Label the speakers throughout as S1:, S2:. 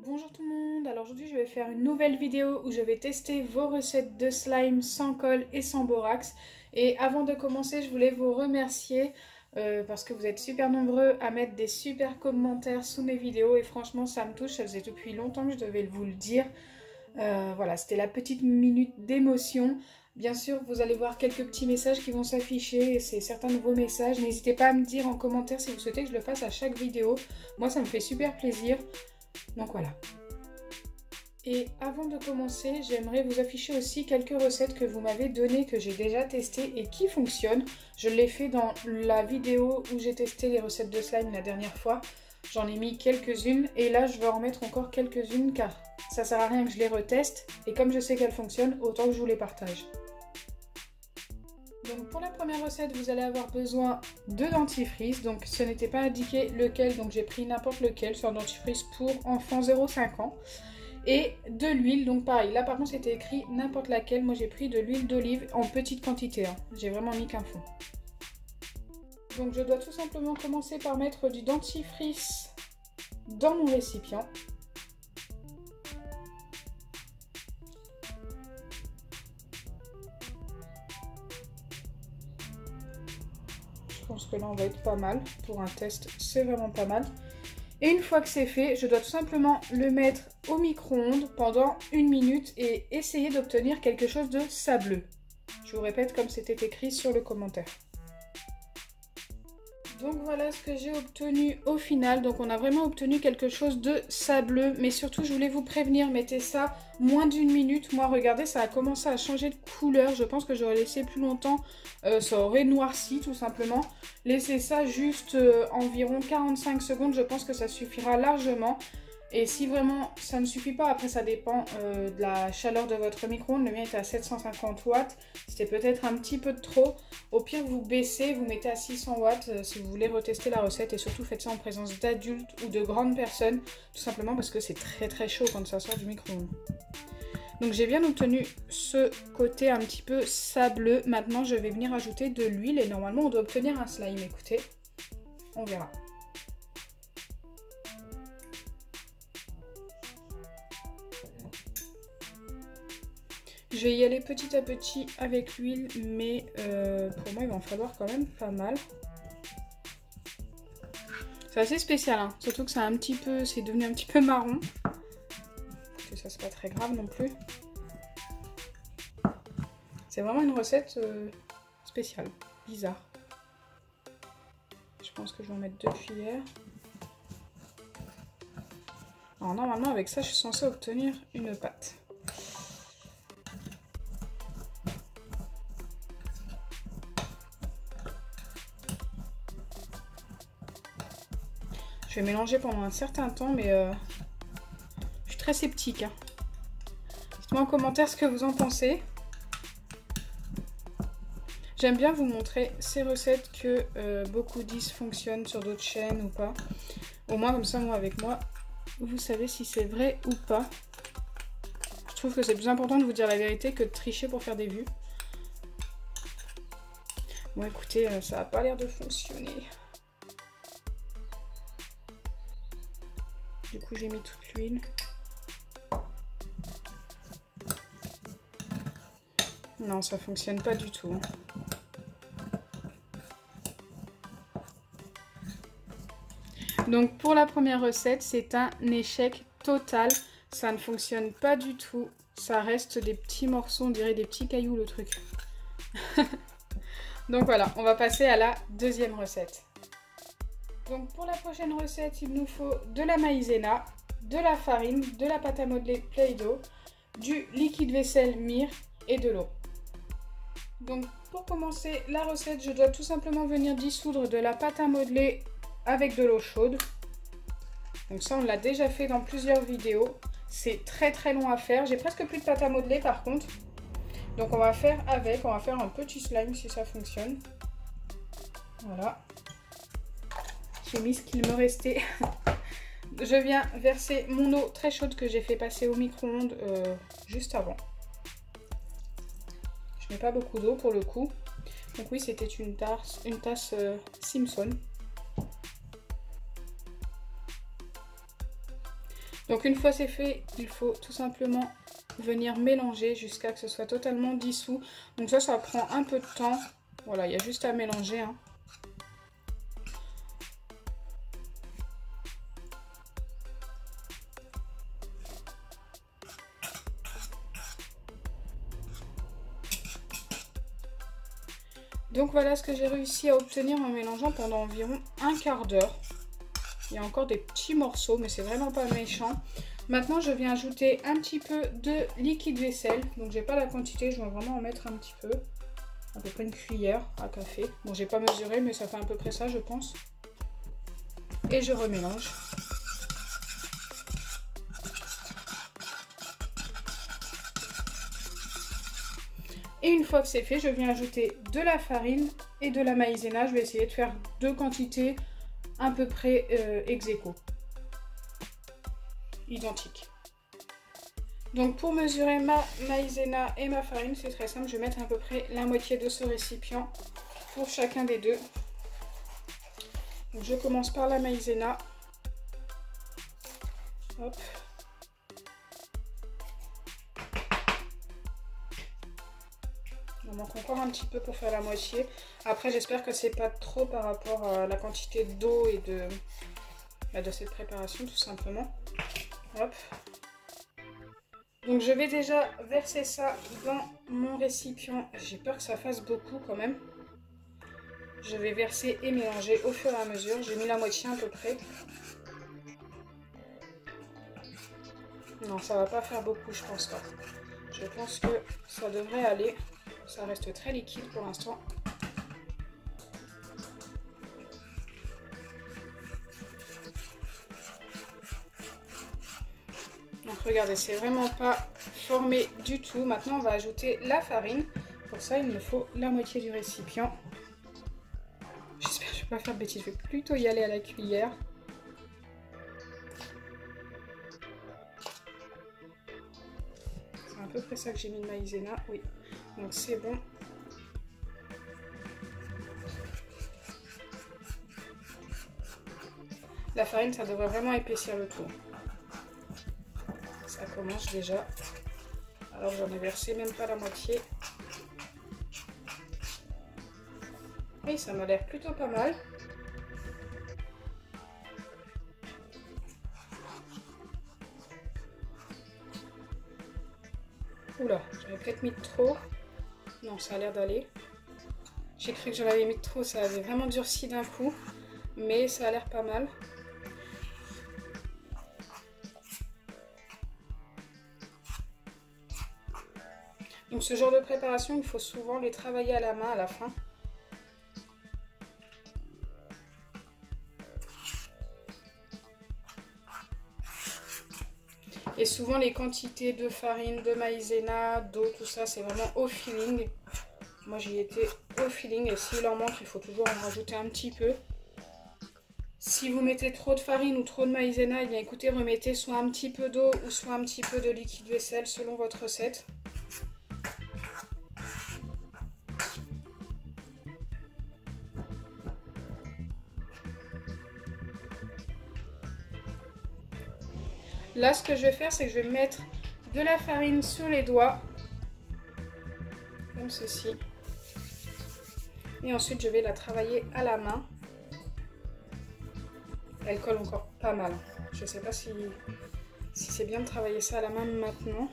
S1: Bonjour tout le monde, alors aujourd'hui je vais faire une nouvelle vidéo où je vais tester vos recettes de slime sans colle et sans borax. Et avant de commencer, je voulais vous remercier parce que vous êtes super nombreux à mettre des super commentaires sous mes vidéos et franchement ça me touche, ça faisait depuis longtemps que je devais vous le dire. Voilà, c'était la petite minute d'émotion. Bien sûr, vous allez voir quelques petits messages qui vont s'afficher et c'est certains de vos messages. N'hésitez pas à me dire en commentaire si vous souhaitez que je le fasse à chaque vidéo. Moi ça me fait super plaisir. Donc voilà. Et avant de commencer, j'aimerais vous afficher aussi quelques recettes que vous m'avez données, que j'ai déjà testées et qui fonctionnent. Je l'ai fait dans la vidéo où j'ai testé les recettes de slime la dernière fois. J'en ai mis quelques-unes et là je vais en mettre encore quelques-unes car ça sert à rien que je les reteste. Et comme je sais qu'elles fonctionnent, autant que je vous les partage. Donc pour la première recette, vous allez avoir besoin de dentifrice. Donc ce n'était pas indiqué lequel, donc j'ai pris n'importe lequel sur un dentifrice pour enfants 0,5 ans. Et de l'huile, donc pareil, là par contre c'était écrit n'importe laquelle. Moi j'ai pris de l'huile d'olive en petite quantité, hein. J'ai vraiment mis qu'un fond. Donc je dois tout simplement commencer par mettre du dentifrice dans mon récipient. Je pense que là on va être pas mal. Pour un test, c'est vraiment pas mal. Et une fois que c'est fait, je dois tout simplement le mettre au micro-ondes pendant 1 minute et essayer d'obtenir quelque chose de sableux. Je vous répète comme c'était écrit sur le commentaire. Donc voilà ce que j'ai obtenu au final. Donc on a vraiment obtenu quelque chose de sableux. Mais surtout je voulais vous prévenir, mettez ça moins d'1 minute. Moi regardez, ça a commencé à changer de couleur. Je pense que j'aurais laissé plus longtemps, ça aurait noirci tout simplement. Laissez ça juste environ 45 secondes, je pense que ça suffira largement. Et si vraiment ça ne suffit pas, après ça dépend de la chaleur de votre micro-ondes. Le mien était à 750 watts, c'était peut-être un petit peu de trop. Au pire vous baissez, vous mettez à 600 watts si vous voulez retester la recette. Et surtout faites ça en présence d'adultes ou de grandes personnes. Tout simplement parce que c'est très très chaud quand ça sort du micro-ondes. Donc j'ai bien obtenu ce côté un petit peu sableux. Maintenant je vais venir ajouter de l'huile et normalement on doit obtenir un slime. Écoutez, on verra. Je vais y aller petit à petit avec l'huile, mais pour moi il va en falloir quand même pas mal. C'est assez spécial, hein. Surtout que c'est devenu un petit peu marron. Que ça c'est pas très grave non plus. C'est vraiment une recette spéciale, bizarre. Je pense que je vais en mettre 2 cuillères. Alors normalement avec ça je suis censée obtenir une pâte. Je vais mélanger pendant un certain temps, mais je suis très sceptique, hein. Dites-moi en commentaire ce que vous en pensez. J'aime bien vous montrer ces recettes que beaucoup disent fonctionnent sur d'autres chaînes ou pas. Au moins comme ça, moi avec moi, vous savez si c'est vrai ou pas. Je trouve que c'est plus important de vous dire la vérité que de tricher pour faire des vues. Bon écoutez, ça n'a pas l'air de fonctionner. Du coup j'ai mis toute l'huile. Non, ça fonctionne pas du tout. Donc pour la première recette, c'est un échec total. Ça ne fonctionne pas du tout. Ça reste des petits morceaux, on dirait des petits cailloux le truc. Donc voilà, on va passer à la deuxième recette. Donc pour la prochaine recette, il nous faut de la maïzena, de la farine, de la pâte à modeler Play-Doh, du liquide vaisselle Mire et de l'eau. Donc pour commencer la recette, je dois tout simplement venir dissoudre de la pâte à modeler avec de l'eau chaude. Donc ça on l'a déjà fait dans plusieurs vidéos. C'est très très long à faire. J'ai presque plus de pâte à modeler par contre. Donc on va faire avec, on va faire un petit slime si ça fonctionne. Voilà. J'ai mis ce qu'il me restait. Je viens verser mon eau très chaude que j'ai fait passer au micro-ondes juste avant. Je mets pas beaucoup d'eau pour le coup. Donc oui, c'était une tasse Simpson. Donc une fois c'est fait, il faut tout simplement venir mélanger jusqu'à que ce soit totalement dissous. Donc ça prend un peu de temps. Voilà, il y a juste à mélanger, hein. Donc voilà ce que j'ai réussi à obtenir en mélangeant pendant environ un quart d'heure. Il y a encore des petits morceaux, mais c'est vraiment pas méchant. Maintenant, je viens ajouter un petit peu de liquide vaisselle. Donc, j'ai pas la quantité, je vais vraiment en mettre un petit peu. À peu près une cuillère à café. Bon, j'ai pas mesuré, mais ça fait à peu près ça, je pense. Et je remélange. Et une fois que c'est fait, je viens ajouter de la farine et de la maïzena. Je vais essayer de faire deux quantités à peu près ex aequo, identiques. Donc pour mesurer ma maïzena et ma farine, c'est très simple. Je vais mettre à peu près la moitié de ce récipient pour chacun des deux. Donc je commence par la maïzena. Hop. Il manque encore un petit peu pour faire la moitié. Après, j'espère que c'est pas trop par rapport à la quantité d'eau et de cette préparation, tout simplement. Hop. Donc, je vais déjà verser ça dans mon récipient. J'ai peur que ça fasse beaucoup quand même. Je vais verser et mélanger au fur et à mesure. J'ai mis la moitié à peu près. Non, ça va pas faire beaucoup, je pense pas. Je pense que ça devrait aller. Ça reste très liquide pour l'instant. Donc regardez, c'est vraiment pas formé du tout. Maintenant, on va ajouter la farine. Pour ça, il me faut la moitié du récipient. J'espère que je ne vais pas faire de bêtises. Je vais plutôt y aller à la cuillère. C'est à peu près ça que j'ai mis de maïzena. Oui, donc c'est bon. La farine, ça devrait vraiment épaissir le tout. Ça commence déjà. Alors j'en ai versé même pas la moitié. Oui, ça m'a l'air plutôt pas mal. Oula, j'avais peut-être mis de trop. Non, ça a l'air d'aller. J'ai cru que j'en avais mis de trop, ça avait vraiment durci d'un coup. Mais ça a l'air pas mal. Donc ce genre de préparation, il faut souvent les travailler à la main à la fin. Et souvent les quantités de farine, de maïzena, d'eau, tout ça, c'est vraiment au feeling. Moi j'y étais au feeling et s'il en manque, il faut toujours en rajouter un petit peu. Si vous mettez trop de farine ou trop de maïzena, eh bien écoutez, remettez soit un petit peu d'eau ou soit un petit peu de liquide vaisselle selon votre recette. Là, ce que je vais faire, c'est que je vais mettre de la farine sur les doigts, comme ceci. Et ensuite, je vais la travailler à la main. Elle colle encore pas mal. Je ne sais pas si c'est bien de travailler ça à la main maintenant.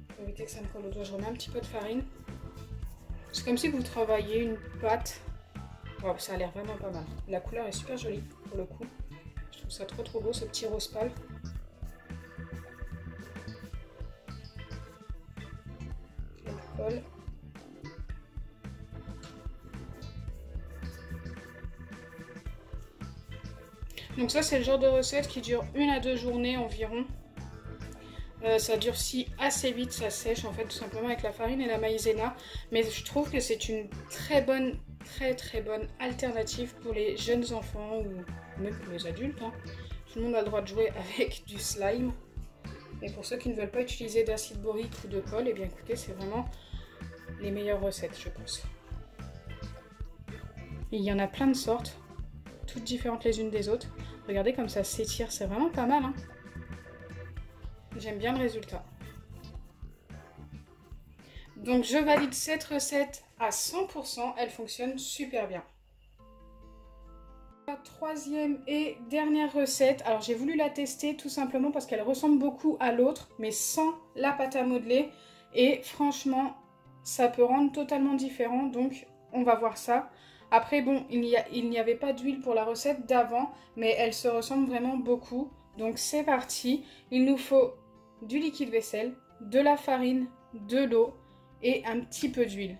S1: Pour éviter que ça me colle au doigt, je remets un petit peu de farine. C'est comme si vous travailliez une pâte. Wow, ça a l'air vraiment pas mal. La couleur est super jolie pour le coup. Je trouve ça trop beau, ce petit rose pâle. Elle colle. Donc ça, c'est le genre de recette qui dure 1 à 2 journées environ. Ça durcit assez vite, ça sèche en fait tout simplement avec la farine et la maïzena. Mais je trouve que c'est une très bonne alternative pour les jeunes enfants ou même pour les adultes, hein. Tout le monde a le droit de jouer avec du slime. Et pour ceux qui ne veulent pas utiliser d'acide borique ou de colle, et bien écoutez, c'est vraiment les meilleures recettes, je pense. Et il y en a plein de sortes, toutes différentes les unes des autres. Regardez comme ça s'étire, c'est vraiment pas mal, hein. J'aime bien le résultat. Donc je valide cette recette à 100%, elle fonctionne super bien. La troisième et dernière recette, alors j'ai voulu la tester tout simplement parce qu'elle ressemble beaucoup à l'autre, mais sans la pâte à modeler. Et franchement, ça peut rendre totalement différent, donc on va voir ça. Après bon, il n'y avait pas d'huile pour la recette d'avant, mais elle se ressemble vraiment beaucoup. Donc c'est parti, il nous faut du liquide vaisselle, de la farine, de l'eau et un petit peu d'huile.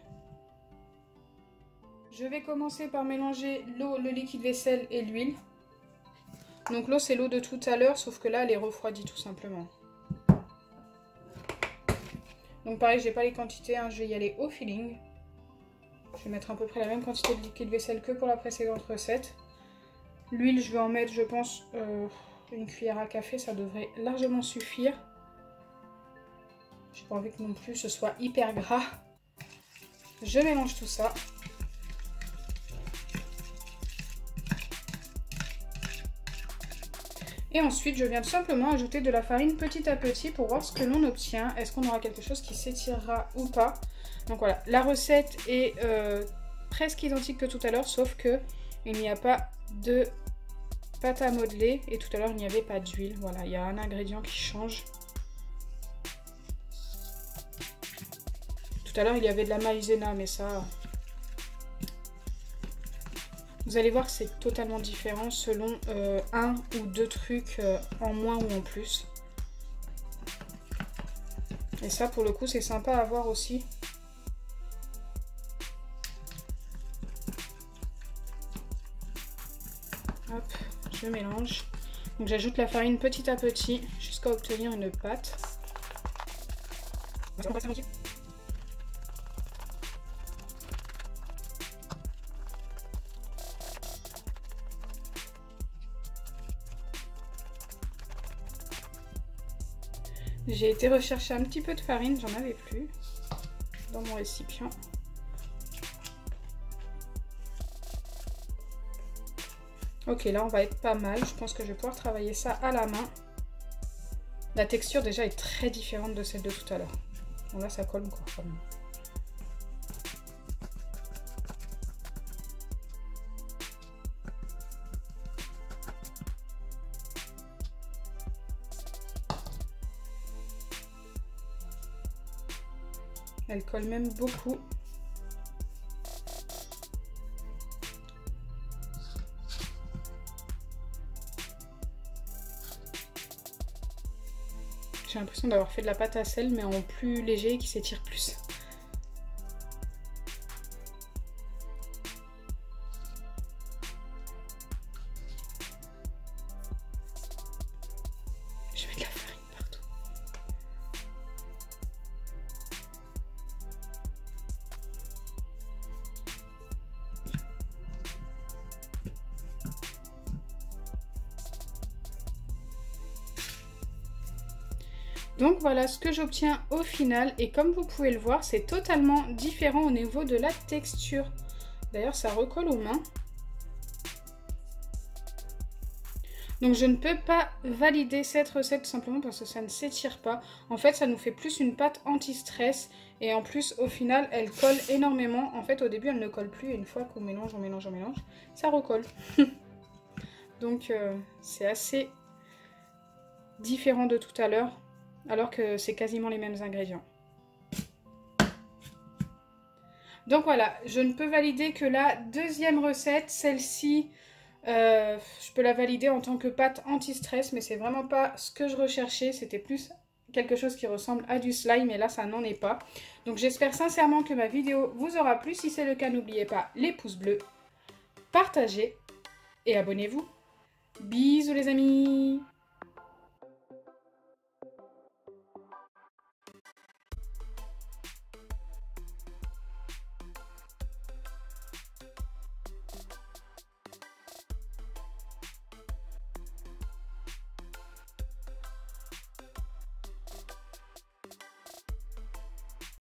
S1: Je vais commencer par mélanger l'eau, le liquide vaisselle et l'huile. Donc l'eau c'est l'eau de tout à l'heure, sauf que là elle est refroidie tout simplement. Donc pareil, j'ai pas les quantités, hein, je vais y aller au feeling. Je vais mettre à peu près la même quantité de liquide vaisselle que pour la précédente recette. L'huile, je vais en mettre, je pense, une cuillère à café, ça devrait largement suffire. J'ai pas envie que non plus ce soit hyper gras. Je mélange tout ça. Et ensuite, je viens tout simplement ajouter de la farine petit à petit pour voir ce que l'on obtient. Est-ce qu'on aura quelque chose qui s'étirera ou pas? Donc voilà, la recette est presque identique que tout à l'heure, sauf que il n'y a pas de pâte à modeler. Et tout à l'heure, il n'y avait pas d'huile. Voilà, il y a un ingrédient qui change. Tout à l'heure, il y avait de la maïzena, mais ça... Vous allez voir que c'est totalement différent selon un ou deux trucs en moins ou en plus. Et ça, pour le coup, c'est sympa à voir aussi. Hop, je mélange. Donc j'ajoute la farine petit à petit jusqu'à obtenir une pâte. J'ai été rechercher un petit peu de farine, j'en avais plus dans mon récipient. Ok, là on va être pas mal, je pense que je vais pouvoir travailler ça à la main. La texture déjà est très différente de celle de tout à l'heure. Bon là ça colle encore quand même. Elle colle même beaucoup. J'ai l'impression d'avoir fait de la pâte à sel, mais en plus léger et qui s'étire plus. Je mets de la farine partout. Donc voilà ce que j'obtiens au final, et comme vous pouvez le voir, c'est totalement différent au niveau de la texture. D'ailleurs ça recolle aux mains. Donc je ne peux pas valider cette recette tout simplement parce que ça ne s'étire pas. En fait ça nous fait plus une pâte anti-stress, et en plus au final elle colle énormément. En fait au début elle ne colle plus, et une fois qu'on mélange, on mélange, on mélange, ça recolle. Donc c'est assez différent de tout à l'heure, alors que c'est quasiment les mêmes ingrédients. Donc voilà, je ne peux valider que la deuxième recette. Celle-ci, je peux la valider en tant que pâte anti-stress, mais c'est vraiment pas ce que je recherchais. C'était plus quelque chose qui ressemble à du slime, et là ça n'en est pas. Donc j'espère sincèrement que ma vidéo vous aura plu. Si c'est le cas, n'oubliez pas les pouces bleus, partagez et abonnez-vous. Bisous les amis!